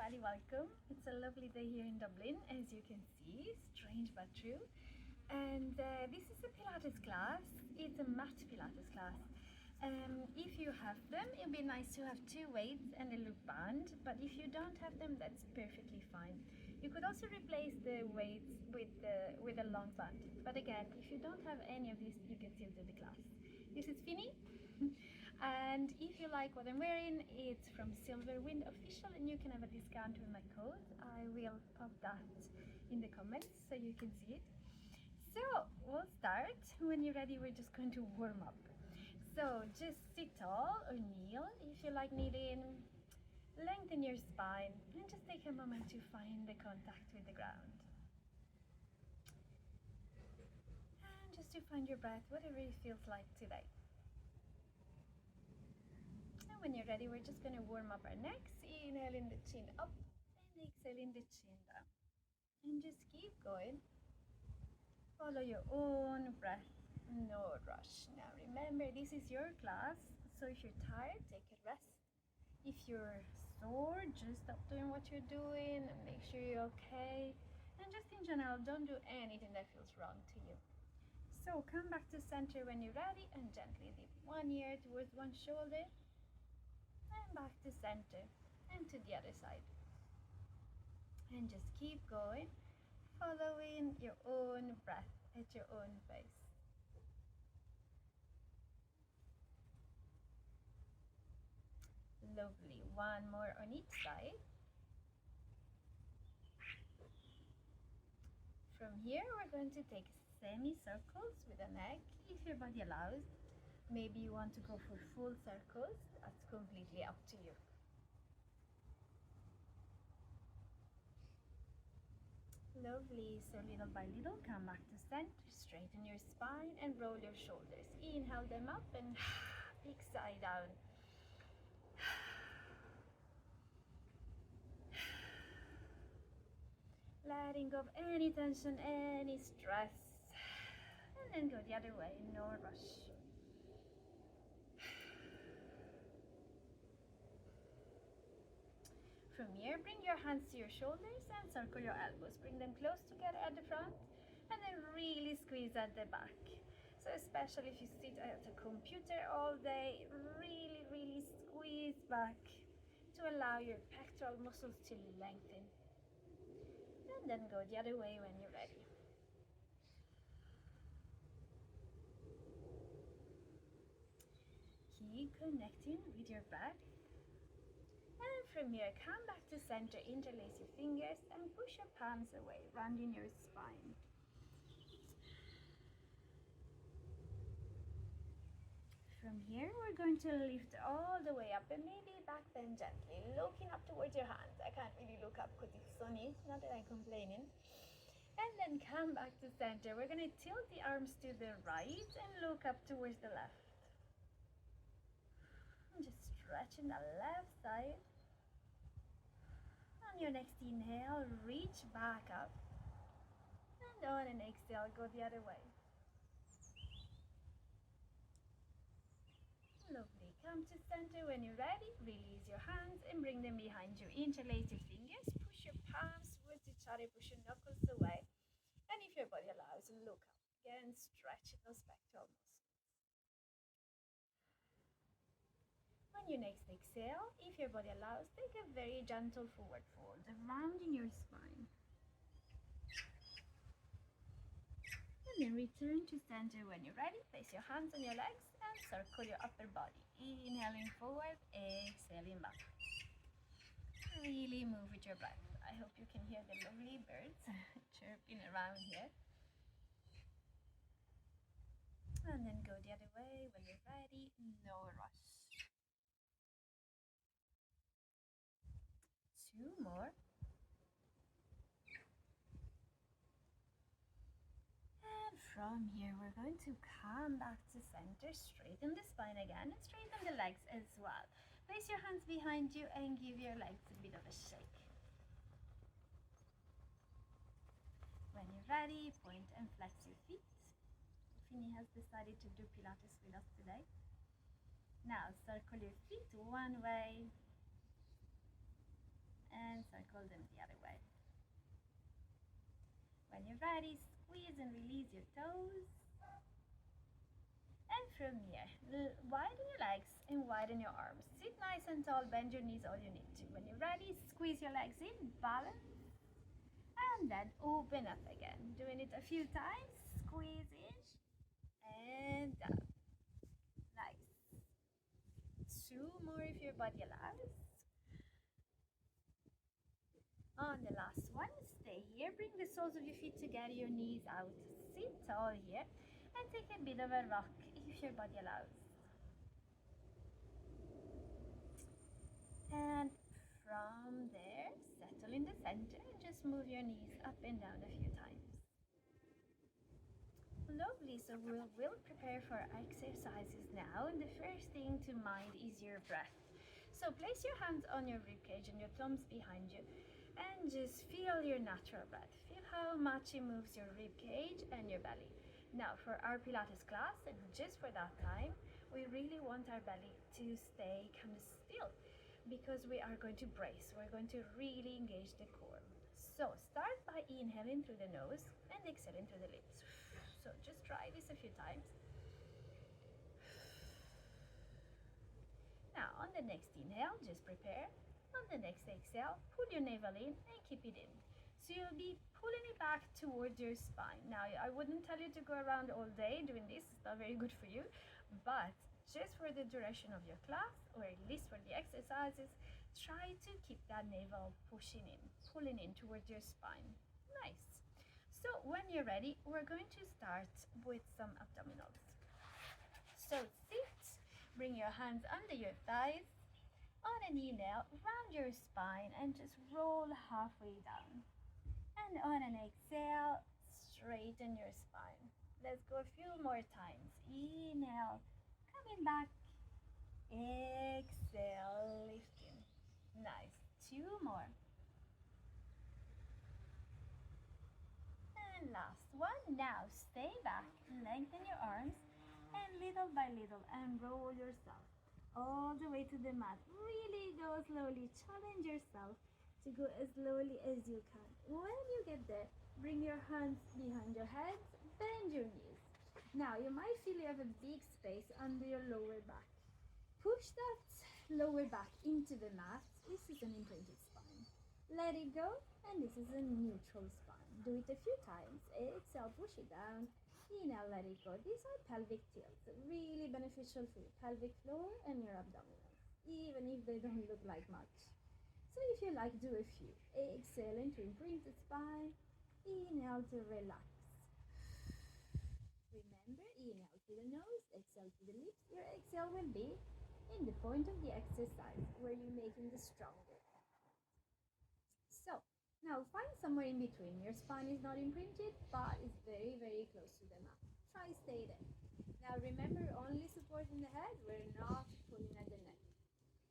everybody, welcome. It's a lovely day here in Dublin, as you can see, strange but true. And this is a Pilates class. It's a mat Pilates class. If you have them, it'd be nice to have two weights and a loop band, but if you don't have them, that's perfectly fine. You could also replace the weights with a long band, but again, if you don't have any of these, you can still do the class. This is Finny, and if you like what I'm wearing, it's from Silverwind Official, and you can have a discount with my code. I will pop that in the comments so you can see it. So we'll start. When you're ready, we're just going to warm up. So just sit tall or kneel if you like kneeling. Lengthen your spine and just take a moment to find the contact with the ground. And just to find your breath, whatever it feels like today. And when you're ready, we're just going to warm up our necks, inhaling the chin up and exhaling the chin down. And just keep going. Follow your own breath, no rush. Now remember, this is your class, so if you're tired, take a rest. If you're sore, just stop doing what you're doing and make sure you're okay. And just in general, don't do anything that feels wrong to you. So come back to center when you're ready and gently dip one ear towards one shoulder and back to center and to the other side. And just keep going, following your own breath at your own pace. Lovely. One more on each side. From here, we're going to take semicircles with the neck, if your body allows. Maybe you want to go for full circles. That's completely up to you. Lovely. So little by little, come back to center, straighten your spine and roll your shoulders. Inhale them up and big sigh down. Letting go of any tension, any stress, and then go the other way, no rush. From here, bring your hands to your shoulders and circle your elbows. Bring them close together at the front and then really squeeze at the back. So especially if you sit at a computer all day, really squeeze back to allow your pectoral muscles to lengthen. And then go the other way when you're ready. Keep connecting with your breath. And from here, come back to center, interlace your fingers and push your palms away, rounding your spine. From here, we're going to lift all the way up and maybe back bend gently, looking up towards your hands. I can't really look up because it's sunny, not that I'm complaining. And then come back to center. We're going to tilt the arms to the right and look up towards the left. And just stretching the left side. On your next inhale, reach back up. And on an exhale, go the other way. Lovely. Come to center when you're ready. Release your hands and bring them behind you. Interlace your fingers. Push your palms towards each other. Push your knuckles away. And if your body allows, look up. Again, stretch those pectoral muscles. On your next exhale, if your body allows, take a very gentle forward fold, rounding your spine. And then return to center when you're ready. Place your hands on your legs and circle your upper body. Inhaling forward, exhaling back. Really move with your breath. I hope you can hear the lovely birds chirping around here. And then go the other way when you're ready, no rush. 2 more. And from here, we're going to come back to center, straighten the spine again, and straighten the legs as well. Place your hands behind you and give your legs a bit of a shake. When you're ready, point and flex your feet. Finny has decided to do Pilates with us today. Now circle your feet one way and circle them the other way. When you're ready, squeeze and release your toes. And from here, widen your legs and widen your arms. Sit nice and tall, bend your knees all you need to. When you're ready, squeeze your legs in, balance, and then open up again. Doing it a few times, squeeze in and down. Nice. 2 more if your body allows. On the last one, stay here. Bring the soles of your feet together, your knees out. Sit tall here and take a bit of a rock if your body allows. And from there, settle in the center and just move your knees up and down a few times. Lovely, so we'll prepare for exercises now, and the first thing to mind is your breath. So place your hands on your ribcage and your thumbs behind you and just feel your natural breath. Feel how much it moves your ribcage and your belly. Now for our Pilates class, and just for that time, we really want our belly to stay kind of still because we are going to brace. We're going to really engage the core. So start by inhaling through the nose and exhaling through the lips. So just try this a few times. Now on the next inhale, just prepare. On the next exhale, pull your navel in and keep it in. So you'll be pulling it back towards your spine. Now I wouldn't tell you to go around all day doing this, it's not very good for you, but just for the duration of your class, or at least for the exercises, try to keep that navel pushing in, pulling in towards your spine. Nice. So when you're ready, we're going to start with some abdominals. So sit, bring your hands under your thighs. On an inhale, round your spine and just roll halfway down. And on an exhale, straighten your spine. Let's go a few more times. Inhale, coming back. Exhale, lifting. Nice. 2 more. And last one. Now stay back, lengthen your arms, and little by little, unroll yourself all the way to the mat. Really go slowly. Challenge yourself to go as slowly as you can. When you get there, bring your hands behind your head, bend your knees. Now you might feel you have a big space under your lower back. Push that lower back into the mat. This is an imprinted spine. Let it go, and this is a neutral spine. Do it a few times. Exhale, push it down. Inhale, let it go. These are pelvic tilts, really beneficial for your pelvic floor and your abdominals, even if they don't look like much. So if you like, do a few. Exhale to imprint the spine. Inhale to relax. Remember, inhale to the nose, exhale to the lips. Your exhale will be in the point of the exercise where you're making the stronger. So now find somewhere in between. Your spine is not imprinted, but it's very, very close to the mat. Try stay there. Now remember, only supporting the head. We're not pulling at the neck.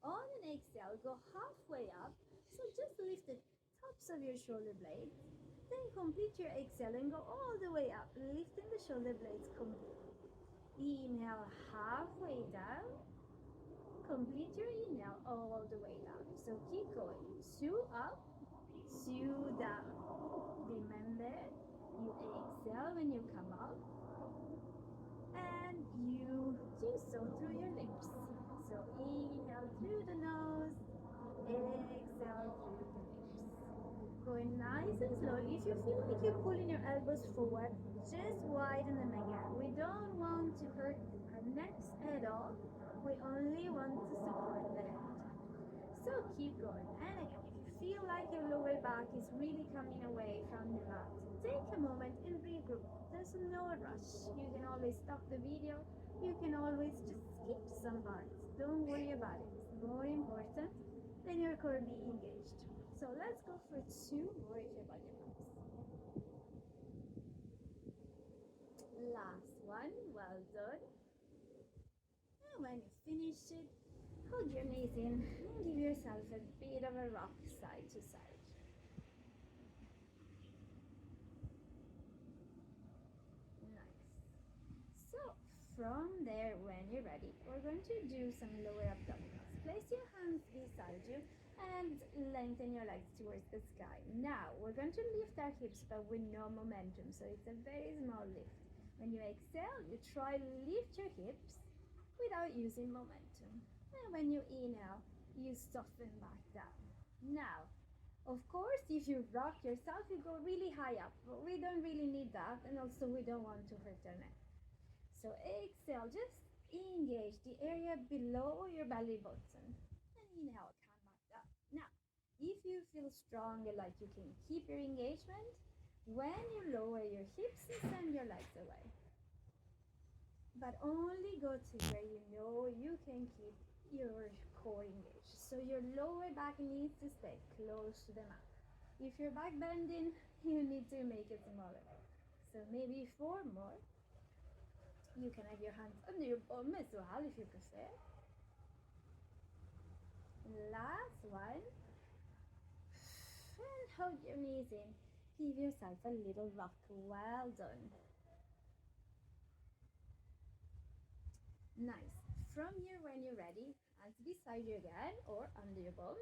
On an exhale, go halfway up. So just lift the tops of your shoulder blades. Then complete your exhale and go all the way up, lifting the shoulder blades completely. Inhale halfway down. Complete your inhale all the way down. So keep going. 2 up. 2 down. Remember, you exhale when you come up, and you do so through your lips. So inhale through the nose, exhale through the lips. Going nice and slowly. If you feel like you're pulling your elbows forward, just widen them again. We don't want to hurt our necks at all. We only want to support the head. So keep going. And again, if you feel like your lower back is really coming away from the mat, take a moment and regroup. There's no rush. You can always stop the video. You can always just skip some parts. Don't worry about it. It's more important than your core being engaged. So let's go for 2 more if your body allows. Last one. Well done. And when you finish it, hug your knees in and give yourself a bit of a rock side to side. Nice. So from there, when you're ready, we're going to do some lower abdominals. Place your hands beside you and lengthen your legs towards the sky. Now we're going to lift our hips, but with no momentum, so it's a very small lift. When you exhale, you try to lift your hips without using momentum. And when you inhale, you soften back down. Now, of course, if you rock yourself, you go really high up, but we don't really need that, and also we don't want to hurt our neck. So exhale, just engage the area below your belly button. And inhale, come back down. Now, if you feel stronger, like you can keep your engagement, when you lower your hips, send your legs away. But only go to where you know you can keep your core engaged. So your lower back needs to stay close to the mat. If your back bending, you need to make it smaller. So maybe 4 more. You can have your hands under your bum as well if you prefer. Last one. And hold your knees in. Give yourself a little rock. Well done. Nice. From here, when you're ready, hands beside you again or under your bum,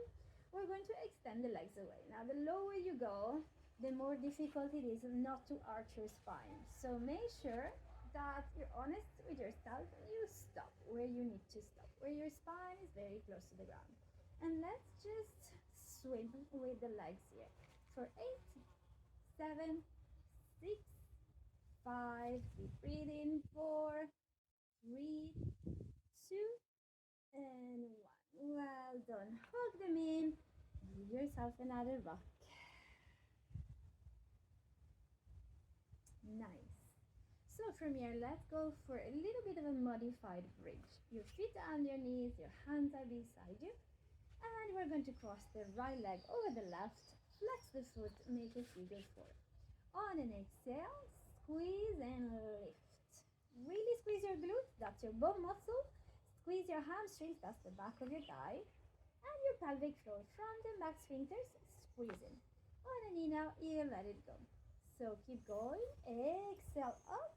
we're going to extend the legs away. Now, the lower you go, the more difficult it is not to arch your spine. So make sure that you're honest with yourself and you stop where you need to stop, where your spine is very close to the ground. And let's just swim with the legs here for 8, 7, 6, 5, deep breathe in, 4, 3, 2, and 1. Well done. Hug them in. Give yourself another rock. Nice. So from here, let's go for a little bit of a modified bridge. Your feet are on your knees, your hands are beside you. And we're going to cross the right leg over the left, flex the foot, make a figure 4. On an exhale, squeeze and lift. Really squeeze your glutes, that's your bum muscle. Squeeze your hamstrings, that's the back of your thigh. And your pelvic floor, front and back sphincters, squeezing. On an inhale, you let it go. So keep going, exhale up,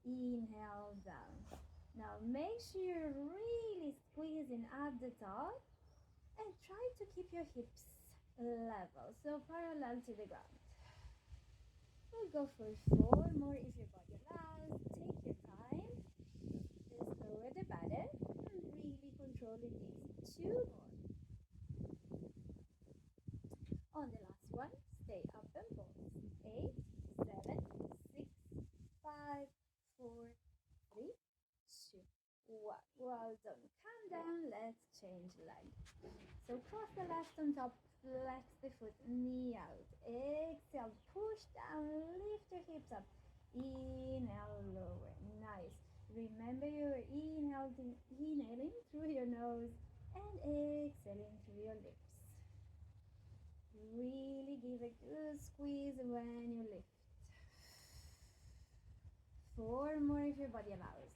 inhale down. Now make sure you're really squeezing at the top and try to keep your hips level, so parallel to the ground. We'll go for 4 more if your body allows. Take your time. The slower the better. And really controlling these. 2 more. On the last one, stay up and pause. 8, 7, 6, 5, 4, 3, 2, 1. Well done. Calm down. Let's change leg. So cross the left on top. Flex the foot, knee out. Exhale, push down, lift your hips up. Inhale, lower. Nice. Remember you're inhaling through your nose and exhaling through your lips. Really give a good squeeze when you lift. 4 more if your body allows.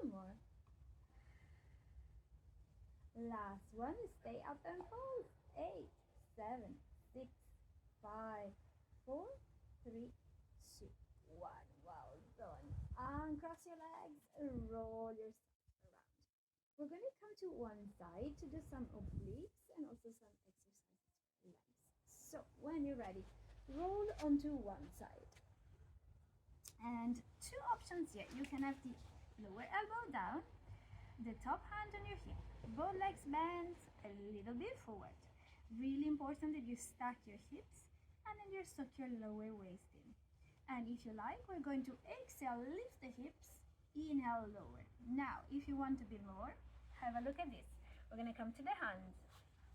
More. Last one, stay up and pose. 8, 7, 6, 5, 4, 3, 2, 1. Well done. Uncross your legs, roll yourself around. We're going to come to one side to do some obliques and also some exercises for legs. So when you're ready, roll onto one side. And 2 options here. You can have the lower elbow down, the top hand on your hip, both legs bent a little bit forward. Really important that you stack your hips and then you suck your lower waist in. And if you like, we're going to exhale, lift the hips, inhale, lower. Now, if you want to be more, have a look at this. We're going to come to the hands,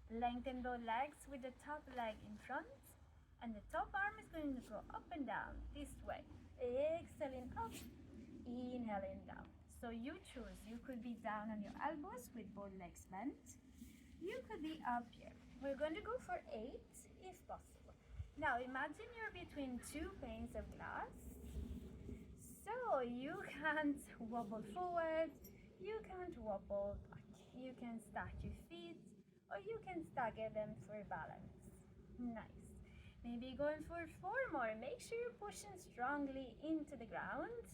lengthen both legs with the top leg in front, and the top arm is going to go up and down this way. Exhaling up, inhaling down. So you choose. You could be down on your elbows with both legs bent. You could be up here. We're going to go for 8 if possible. Now imagine you're between 2 panes of glass. So you can't wobble forward, you can't wobble back. You can stack your feet or you can stagger them for balance. Nice. Maybe going for 4 more. Make sure you're pushing strongly into the ground.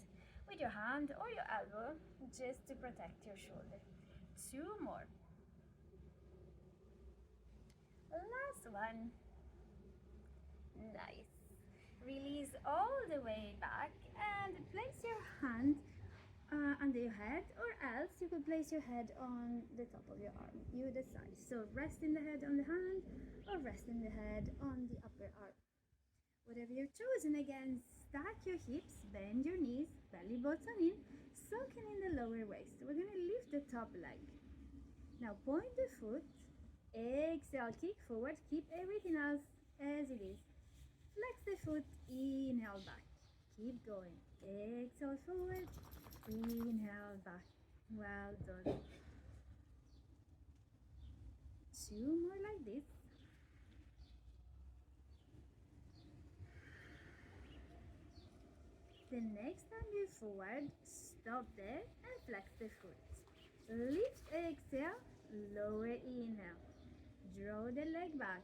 with your hand or your elbow just to protect your shoulder. 2 more. Last one. Nice. Release all the way back and place your hand under your head, or else you could place your head on the top of your arm. You decide. So resting the head on the hand or resting the head on the upper arm. Whatever you've chosen. Again, stack your hips, bend your knees, belly button in, soaking in the lower waist. We're going to lift the top leg. Now point the foot, exhale, kick forward, keep everything else as it is. Flex the foot, inhale back. Keep going. Exhale forward, inhale back. Well done. 2 more like this. The next time you forward, stop there and flex the foot. Lift, exhale, lower, inhale. Draw the leg back.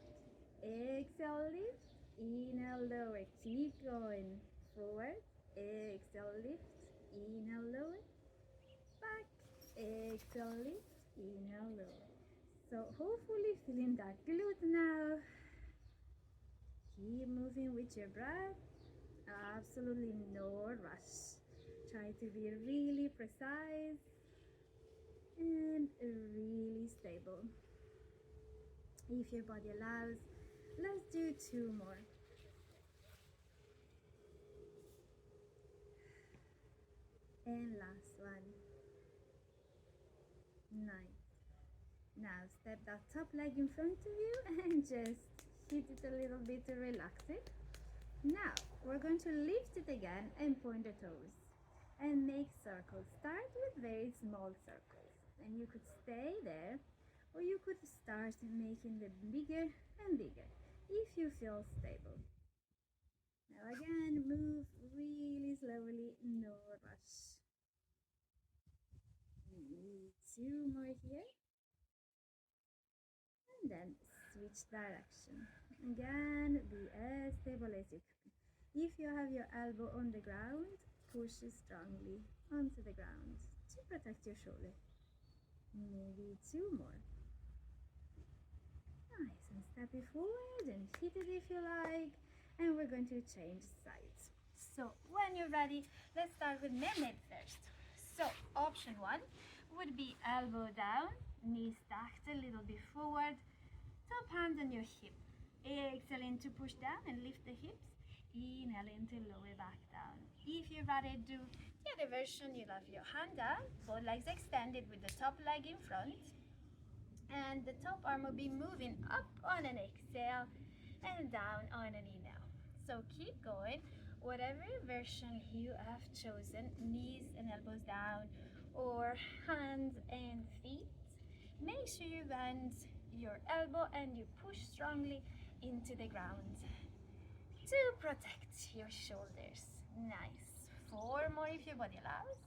Exhale, lift, inhale, lower. Keep going. Forward, exhale, lift, inhale, lower. Back, exhale, lift, inhale, lower. So hopefully feeling that glute now. Keep moving with your breath. Absolutely no rush. Try to be really precise and really stable. If your body allows, let's do 2 more. And last one. Nice. Now step that top leg in front of you and just hit it a little bit to relax it. Now we're going to lift it again and point the toes and make circles. Start with very small circles, and you could stay there, or you could start making them bigger and bigger if you feel stable. Now again, move really slowly, no rush. 2 more here, and then switch direction. Again, be as stable as you can. If you have your elbow on the ground, push strongly onto the ground to protect your shoulder. Maybe 2 more. Nice, and step it forward and hit it if you like. And we're going to change sides. So when you're ready, let's start with mermaid first. So option 1 would be elbow down, knees stacked a little bit forward, top hand on your hip. Exhale in to push down and lift the hips. Inhale in to lower back down. If you're ready to do the other version, you'll have your hand down, both legs extended with the top leg in front. And the top arm will be moving up on an exhale and down on an inhale. So keep going. Whatever version you have chosen, knees and elbows down or hands and feet, make sure you bend your elbow and you push strongly into the ground to protect your shoulders. Nice. 4 more if your body allows.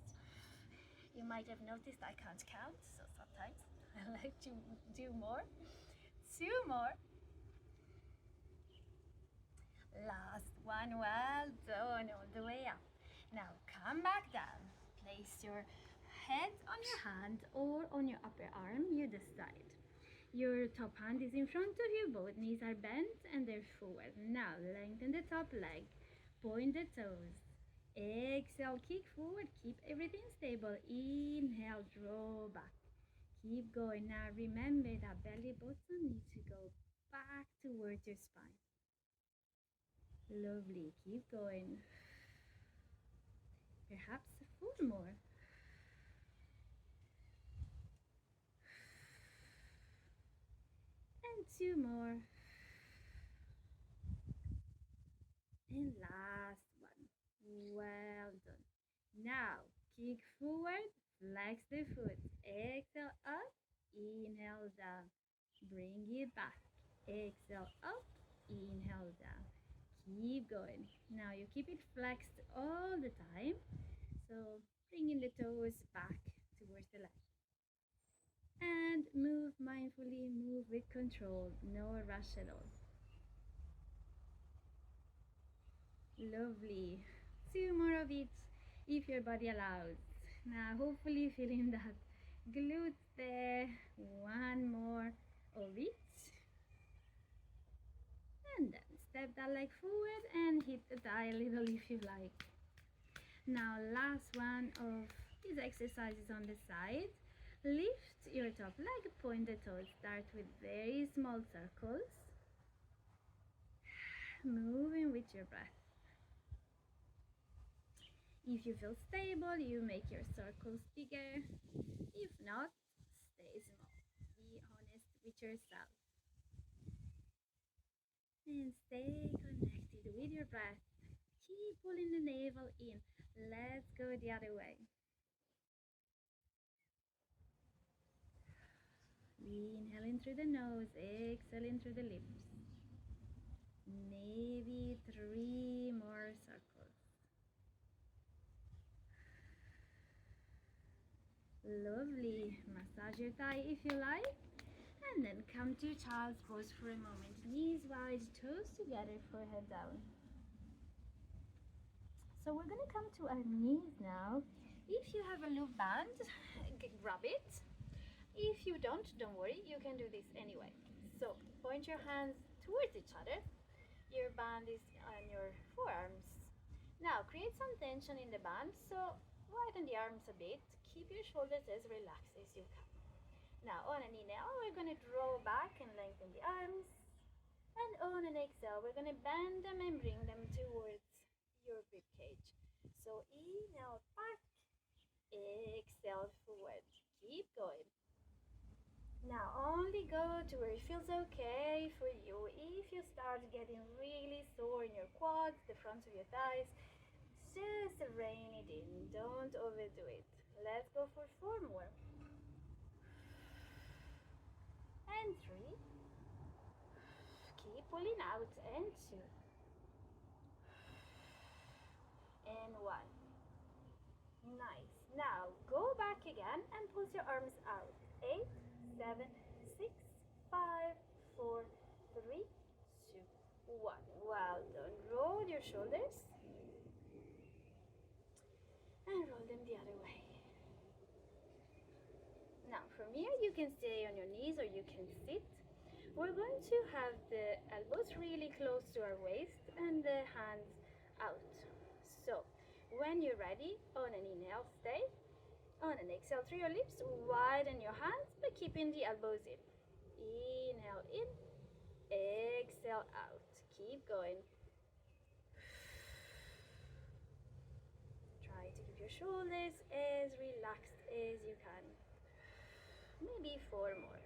You might have noticed I can't count, so sometimes I like to do more. 2 more. Last one. Well done. All the way up. Now come back down. Place your head on your hand or on your upper arm. You decide. Your top hand is in front of you. Both knees are bent and they're forward. Now lengthen the top leg. Point the toes. Exhale, kick forward. Keep everything stable. Inhale, draw back. Keep going. Now remember that belly button needs to go back towards your spine. Lovely. Keep going. Perhaps 4 more. And 2 more. And last one. Well done. Now kick forward, flex the foot. Exhale up, inhale down. Bring it back. Exhale up, inhale down. Keep going. Now you keep it flexed all the time. So bringing the toes back towards the left. And move mindfully, move with control. No rush at all. Lovely. 2 more of it. if your body allows. Now hopefully feeling that glutes there. One more of it. And then step that leg forward and hit the thigh a little if you like. Now last one of these exercises on the side. Lift your top leg, point the toes. Start with very small circles. Moving with your breath. If you feel stable, you make your circles bigger. If not, stay small. Be honest with yourself. And stay connected with your breath. Keep pulling the navel in. Let's go the other way. Inhaling through the nose, exhaling through the lips. Maybe 3 more circles. Lovely. Massage your thigh if you like. And then come to child's pose for a moment. Knees wide, toes together, forehead down. So we're going to come to our knees now. If you have a loop band, grab it. If you don't worry, you can do this anyway. So point your hands towards each other. Your band is on your forearms. Now create some tension in the band, so widen the arms a bit. Keep your shoulders as relaxed as you can. Now on an inhale, we're going to draw back and lengthen the arms. And on an exhale, we're going to bend them and bring them towards your rib cage. So inhale back, exhale forward. Keep going. Now only go to where it feels okay for you. If you start getting really sore in your quads, the front of your thighs, just rein it in. Don't overdo it. Let's go for 4 more. And 3. Keep pulling out. And 2. And 1. Nice. Now go back again and pull your arms out. 8, 7, 6, 5, 4, 3, 2, 1. Well done. Roll your shoulders and roll them the other way. Now from here you can stay on your knees or you can sit. We're going to have the elbows really close to our waist and the hands out. So when you're ready, on an inhale, stay. On an exhale through your lips, widen your hands but keeping the elbows in. Inhale in, exhale out. Keep going. Try to keep your shoulders as relaxed as you can. Maybe 4 more.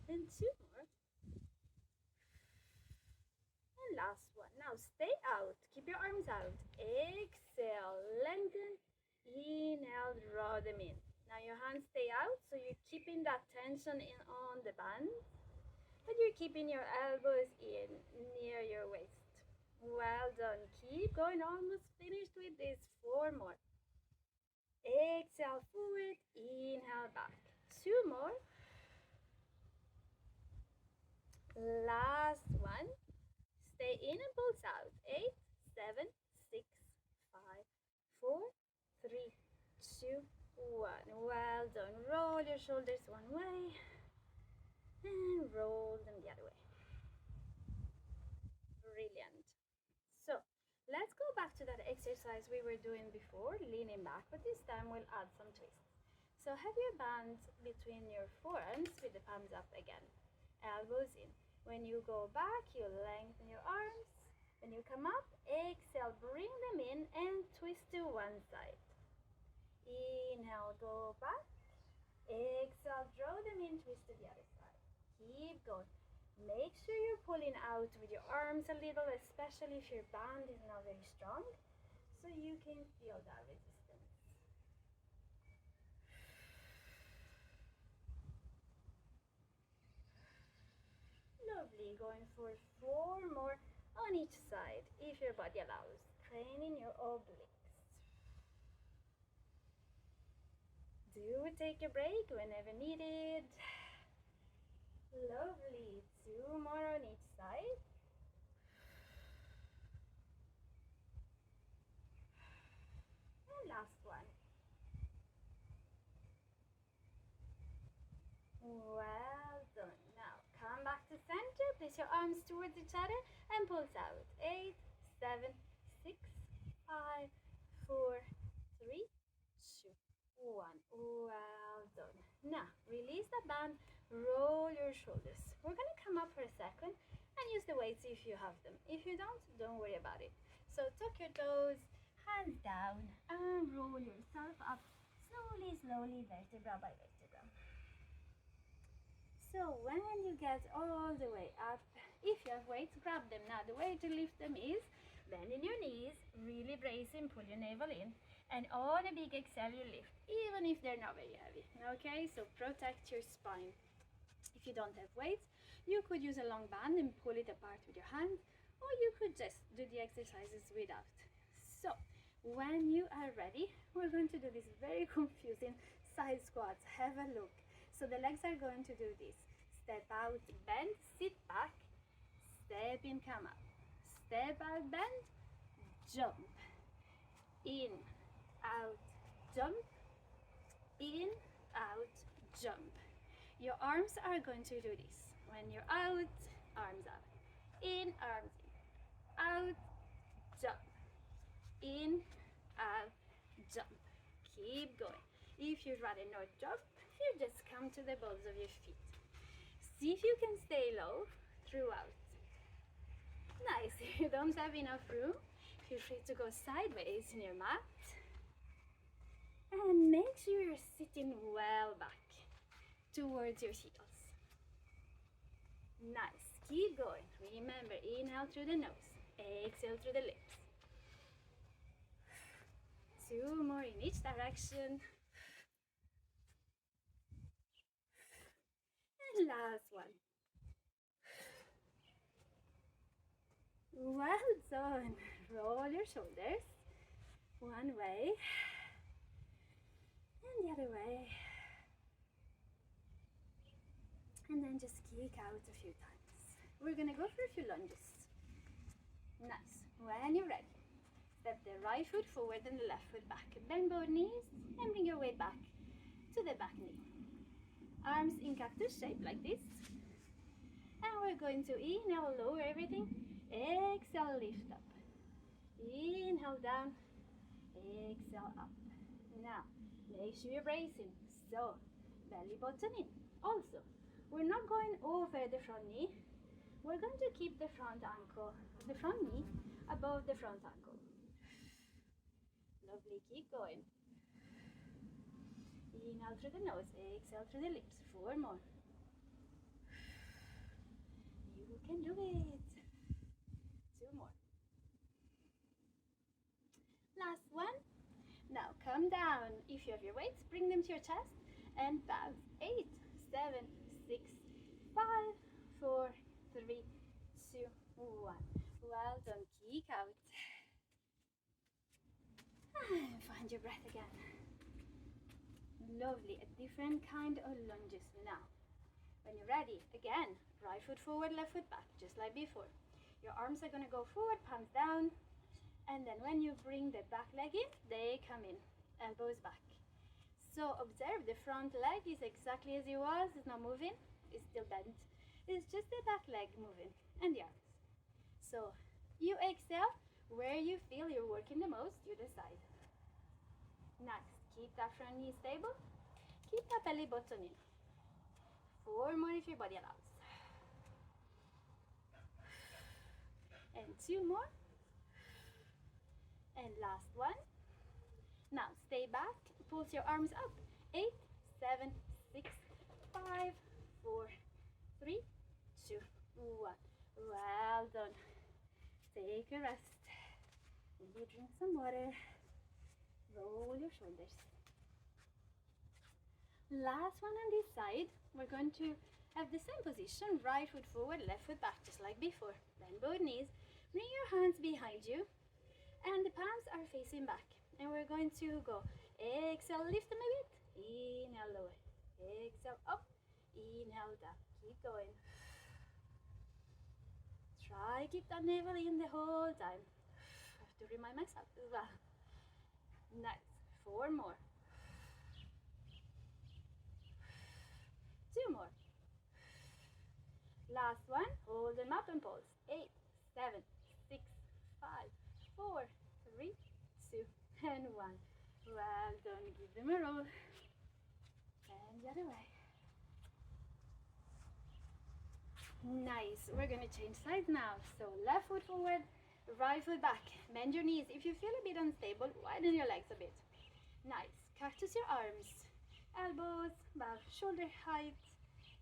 And 2 more. And last one. Now stay out. Keep your arms out. Exhale, lengthen. Inhale, draw them in. Now your hands stay out, so you're keeping that tension in on the band, but you're keeping your elbows in near your waist. Well done. Keep going. Almost finished with this. 4 more. Exhale forward. Inhale back. 2 more. Last one. Stay in and pulse out. 8, 7, 6, 5, 4, 3, 2, 1. Well done. Roll your shoulders one way and roll them the other way. Brilliant. So let's go back to that exercise we were doing before, leaning back, but this time we'll add some twists. So have your band between your forearms with the palms up again. Elbows in. When you go back, you lengthen your arms. When you come up, exhale, bring them in and twist to one side. Inhale, go back. Exhale, draw them in, twist to the other side. Keep going. Make sure you're pulling out with your arms a little, especially if your band is not very strong, so you can feel that resistance. Lovely. Going for 4 more on each side, if your body allows. Training your obliques. Do take a break whenever needed. Lovely. 2 more on each side. last one. Well done. Now come back to center, place your arms towards each other and pulse out. 8, 7, 6, 5, 4, 3, 2, 1. Well done. Now release the band, roll your shoulders. We're going to come up for a second and use the weights if you have them. If you don't worry about it. So tuck your toes, hands down, and roll yourself up slowly, vertebra by vertebra. So when you get all the way up, if you have weights, grab them. Now the way to lift them is bending your knees, really bracing, pull your navel in, and on a big exhale you lift, even if they're not very heavy. Okay, so protect your spine. If you don't have weights, you could use a long band and pull it apart with your hand, or you could just do the exercises without. So when you are ready, we're going to do this very confusing side squats. Have a look. So the legs are going to do this. Step out, bend, sit back, step in, come up. Step out, bend, jump. In, out, jump. In, out, jump. Your arms are going to do this. When you're out, arms out. In, arms in. Out, jump. In, out, jump. Keep going. If you'd rather not jump, you just come to the balls of your feet. See if you can stay low throughout. Nice. If you don't have enough room, feel free to go sideways in your mat. And make sure you're sitting well back towards your heels. Nice. Keep going. Remember, inhale through the nose, exhale through the lips. 2 more in each direction. And last one. Well done. Roll your shoulders one way and the other way. And then just kick out a few times. We're going to go for a few lunges. Nice. When you're ready, step the right foot forward and the left foot back. Bend both knees and bring your weight back to the back knee. Arms in cactus shape like this. And we're going to inhale, lower everything. Exhale, lift up. Inhale down. Exhale up. Now, make sure you're bracing. So, belly button in. Also, we're not going over the front knee. We're going to keep the front ankle, the front knee above the front ankle. Lovely, keep going. Inhale through the nose, exhale through the lips. 4 more. You can do it. 2 more. Last one. Now come down. If you have your weights, bring them to your chest and bounce. 8, 7, 6, 5, 4, 3, 2, 1. Well done. Kick out. And find your breath again. Lovely. A different kind of lunges now. When you're ready, again, right foot forward, left foot back, just like before. Your arms are going to go forward, palms down. And then when you bring the back leg in, they come in, elbows back. So observe the front leg is exactly as it was, it's not moving, it's still bent. It's just the back leg moving and the arms. So you exhale, where you feel you're working the most, you decide. Next, keep that front knee stable, keep that belly button in. 4 more if your body allows. And 2 more. And last one. Now stay back, pulse your arms up. 8, 7, 6, 5, 4, 3, 2, 1. Well done. Take a rest. Maybe drink some water. Roll your shoulders. Last one on this side. We're going to have the same position. Right foot forward, left foot back, just like before. Bend both knees. Bring your hands behind you. And the palms are facing back. And we're going to go. Exhale, lift them a bit. Inhale, lower. Exhale, up. Inhale, down. Keep going. Try keep that navel in the whole time. I have to remind myself as well. Nice. 4 more. 2 more. Last one, hold them up and pulse. 8, 7, 6, 5, 4, 3, 2, and 1. Well done, give them a roll. And the other way. Nice, we're gonna change sides now. So left foot forward, right foot back. Bend your knees. If you feel a bit unstable, widen your legs a bit. Nice, cactus your arms. Elbows above shoulder height.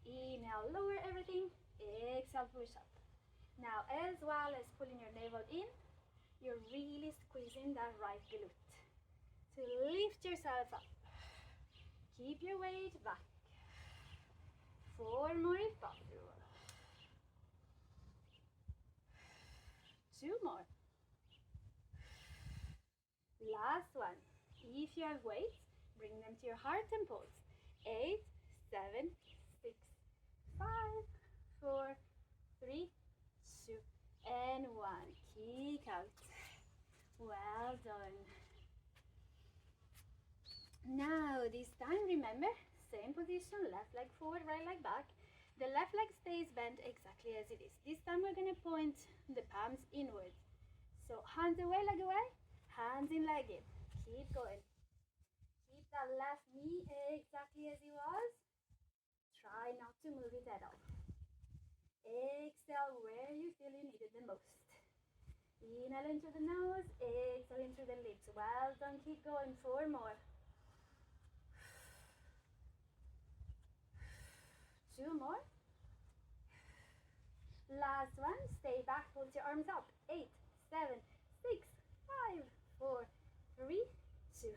Inhale, lower everything. Exhale, push up. Now, as well as pulling your navel in, you're really squeezing that right glute. So lift yourself up. Keep your weight back. 4 more if possible. 2 more. Last one. If you have weights, bring them to your heart and pulse. 8, 7, 6, 5, 4, 3, 2, and 1. Kick out. Well done. Now this time, remember, same position, left leg forward, right leg back. The left leg stays bent exactly as it is. This time we're going to point the palms inwards. So hands away, leg away, hands in, leg in. Keep going. Keep that left knee exactly as it was. Try not to move it at all. Exhale where you feel you need it the most. Inhale into the nose, exhale into the lips. Well done, keep going. 4 more. 2 more. Last one, stay back, hold your arms up. 8, 7, 6, 5, 4, 3, 2,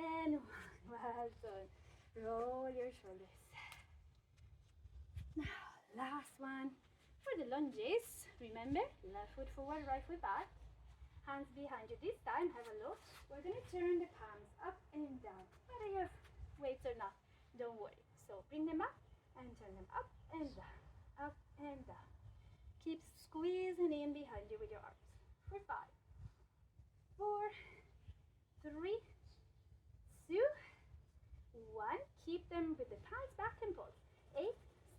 and 1. Well done. Roll your shoulders. Now, last one. For the lunges, remember, left foot forward, right foot back. Hands behind you. This time, have a look. We're going to turn the palms up and down. Whether you have weights or not, don't worry. So bring them up and turn them up and down, up and down. Keep squeezing in behind you with your arms. For 5, 4, 3, 2, 1. Keep them with the palms back and pulse. 8,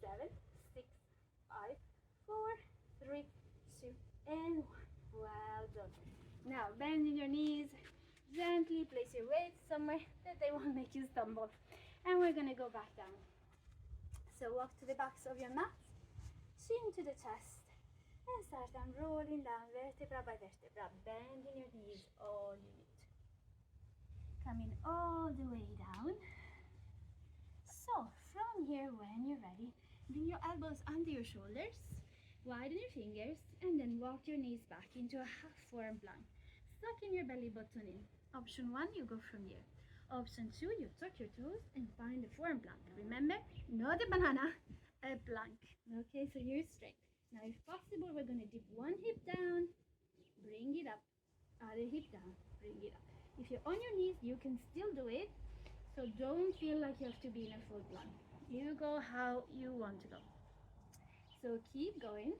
7, 6, 5, 4, 3, 2, and 1. Well done. Now bend in your knees. Gently place your weights somewhere that they won't make you stumble. And we're going to go back down. So walk to the backs of your mat. Chin to the chest. And start down, rolling down vertebra by vertebra. Bending your knees all you need. Coming all the way down. So from here, when you're ready, bring your elbows under your shoulders, widen your fingers, and then walk your knees back into a half forward plank. Sucking your belly button in. Option 1, you go from here. Option 2, you tuck your toes and find the forward plank. Remember, not a banana, a plank. Okay, so you're straight. Now, if possible, we're going to dip one hip down, bring it up, other hip down, bring it up. If you're on your knees, you can still do it. So don't feel like you have to be in a full plank. You go how you want to go. So keep going.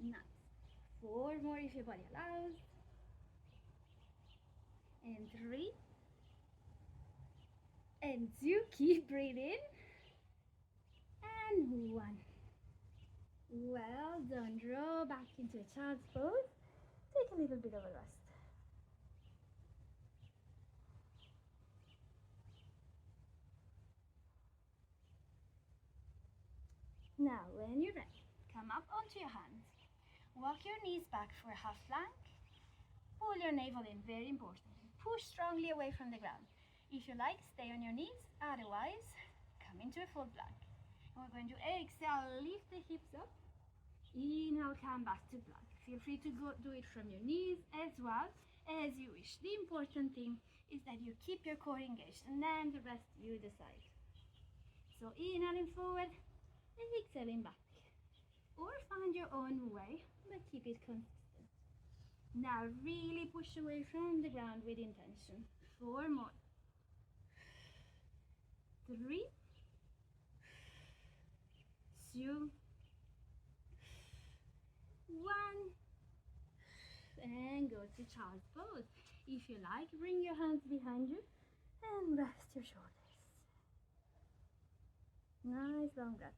Nice. 4 more if your body allows. And 3. And 2. Keep breathing. And 1. Well done. Draw back into a child's pose. Take a little bit of a rest. Now, when you're ready, come up onto your hands. Walk your knees back for a half plank. Pull your navel in, very important. Push strongly away from the ground. If you like, stay on your knees. Otherwise, come into a full plank. And we're going to exhale, lift the hips up. Inhale, come back to plank. Feel free to do it from your knees as well as you wish. The important thing is that you keep your core engaged, and then the rest you decide. So inhaling forward, exhaling back. Or find your own way, but keep it consistent. Now really push away from the ground with intention. 4 more. 3, 2, and go to child's pose. If you like, bring your hands behind you and rest your shoulders. Nice long breath.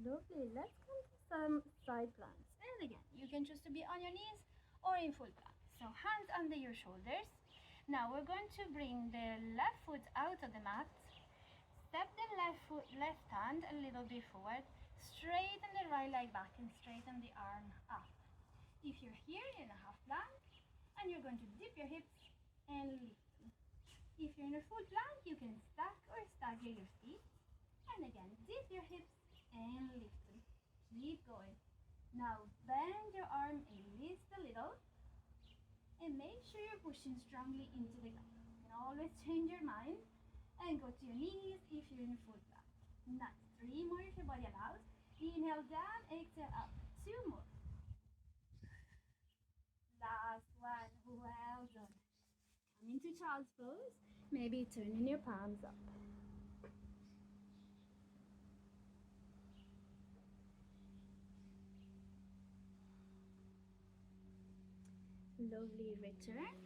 Lovely. Let's come to some side planks. And again, you can choose to be on your knees or in full plank. So hands under your shoulders. Now we're going to bring the left foot out of the mat. Step the left hand a little bit forward. Straighten the right leg back and straighten the arm up. If you're here in a half plank, and you're going to dip your hips and lift them. If you're in a full plank, you can stack or stagger your feet. And again, dip your hips and lift them. Keep going. Now bend your arm and lift a little. And make sure you're pushing strongly into the ground. You can always change your mind and go to your knees if you're in full plank. Nice. 3 more if your body allows. Inhale down, exhale up. 2 more. Last one. Well done. Come into child's pose. Maybe turning your palms up. Lovely. Return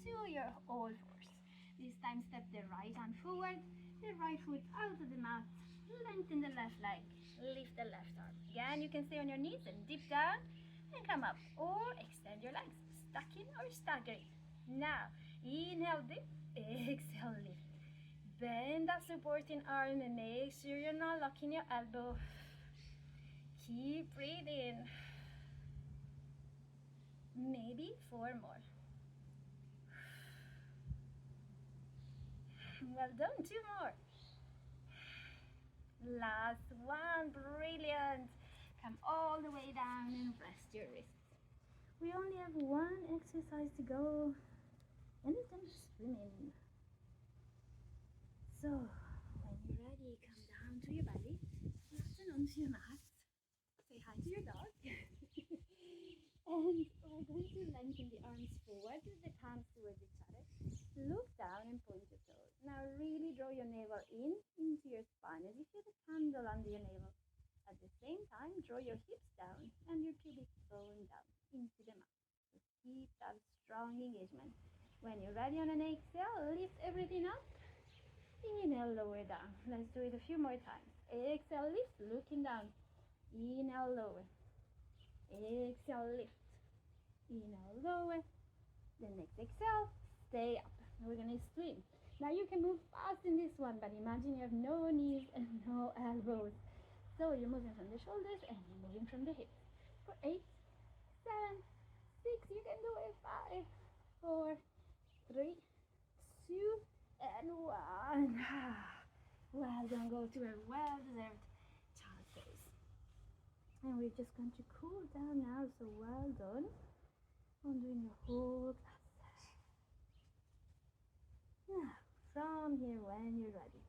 to your all fours. This time step the right hand forward, the right foot out of the mat, lengthen the left leg, lift the left arm. Again, you can stay on your knees and dip down and come up, or extend your legs, stacking or staggering. Now, inhale, dip, exhale, lift. Bend that supporting arm and make sure you're not locking your elbow. Keep breathing. Maybe 4 more. Well done, 2 more. Last one, brilliant. Come all the way down and rest your wrists. We only have 1 exercise to go, and it's swimming. So, when you're ready, come down to your belly, flatten onto your mat, say hi to your dog. And we're going to lengthen the arms forward with the palms towards each other. Look down and point your toes. Now really draw your navel into your spine as if you had a candle under your navel. At the same time, draw your hips down and your pubic bone down into the mat. So keep that strong engagement. When you're ready on an exhale, lift everything up. Inhale, lower down. Let's do it a few more times. Exhale, lift, looking down. Inhale, lower. Exhale, lift. Inhale, lower. The next exhale, stay up. We're going to swim. Now you can move fast in this one, but imagine you have no knees and no elbows. So you're moving from the shoulders and you're moving from the hips. For 8, 7, 6, you can do it. 5, 4, 3, 2, and 1. Well done. Go to a well-deserved child pose. And we're just going to cool down now, so well done on doing your whole class. Now, from here, when you're ready,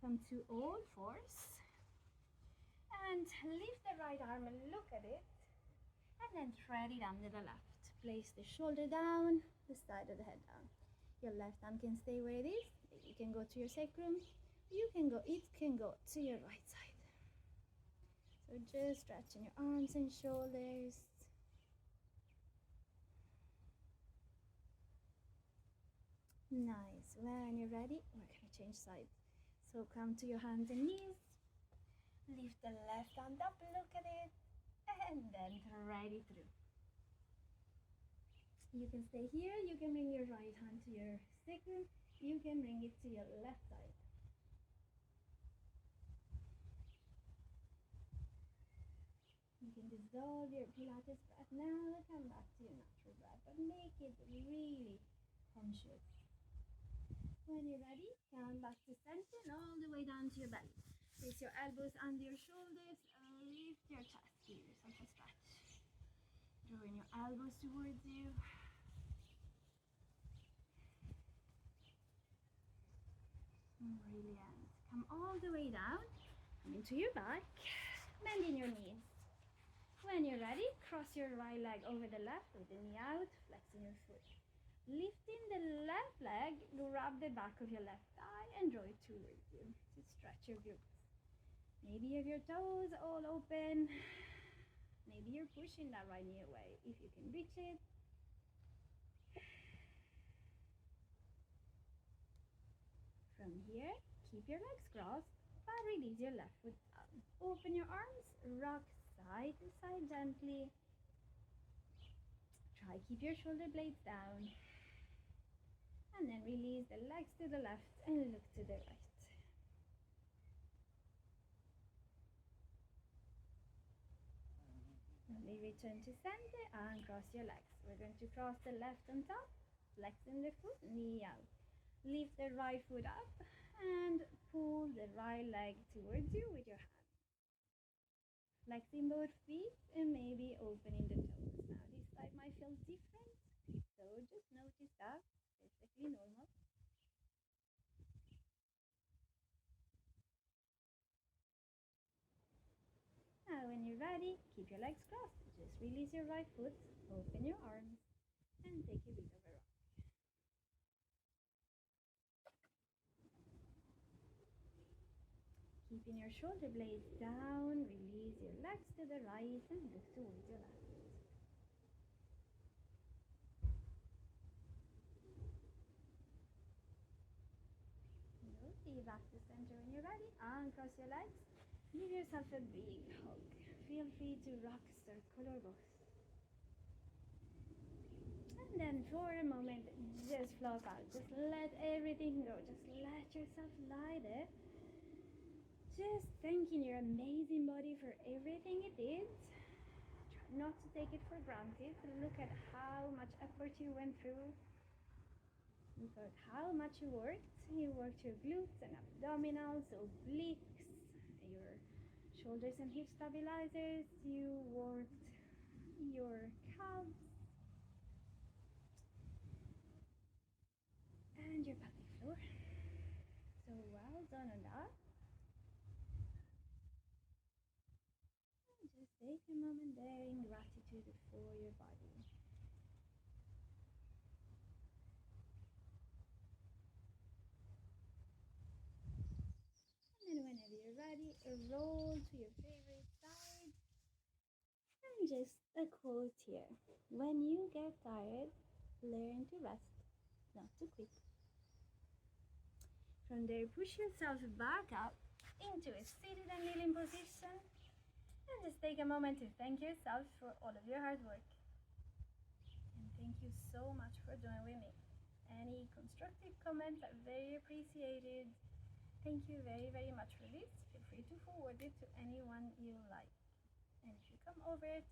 come to all fours and lift the right arm and look at it, and then thread it under the left. Place the shoulder down, the side of the head down. Your left arm can stay where it is. You can go to your sacrum. It can go to your right side. So just stretching your arms and shoulders. Nice. When you're ready, we're going to change sides. So come to your hands and knees. Lift the left hand up, look at it, and then thread it through. You can stay here. You can bring your right hand to your sacrum. You can bring it to your left side. You can dissolve your Pilates breath now. Come back to your natural breath, but make it really conscious. When you're ready, come back to center and all the way down to your belly. Place your elbows under your shoulders and lift your chest. Give yourself a stretch. Drawing your elbows towards you. Brilliant. Come all the way down. Come into your back. Bending your knees. When you're ready, cross your right leg over the left with the knee out, flexing your foot. Lifting the left leg, grab the back of your left thigh and draw it towards you to stretch your glutes. Maybe you have your toes all open. Maybe you're pushing that right knee away if you can reach it. From here, keep your legs crossed, but release your left foot down. Open your arms, rock side to side gently. Try keep your shoulder blades down. And then release the legs to the left and look to the right. Slowly return to center and cross your legs. We're going to cross the left on top, flexing the foot, knee out. Lift the right foot up and pull the right leg towards you with your hand. Flexing both feet and maybe opening the toes. Now this side might feel different, so just notice that. Perfectly normal. Now when you're ready, keep your legs crossed. Just release your right foot, open your arms, and take a bit of a rock. Keeping your shoulder blades down, release your legs to the right and look towards your left. Slowly back to center when you're ready. Uncross your legs. Give yourself a big hug. Feel free to rock, circle, or both. And then for a moment, just flop out. Just let everything go. Just let yourself lie there. Just thanking your amazing body for everything it did. Try not to take it for granted. Look at how much effort you went through. Look at how much you worked. You worked your glutes and abdominals, obliques, your shoulders and hip stabilizers. You worked your calves and your pelvic floor. So well done on that. And just take a moment there in gratitude for your body. And whenever you're ready, roll to your favorite side. And just a quote here. When you get tired, learn to rest, not to quit. From there, push yourself back up into a seated and kneeling position. And just take a moment to thank yourself for all of your hard work. And thank you so much for joining with me. Any constructive comments are very appreciated. Thank you very, very much for this. Feel free to forward it to anyone you like. And if you come over to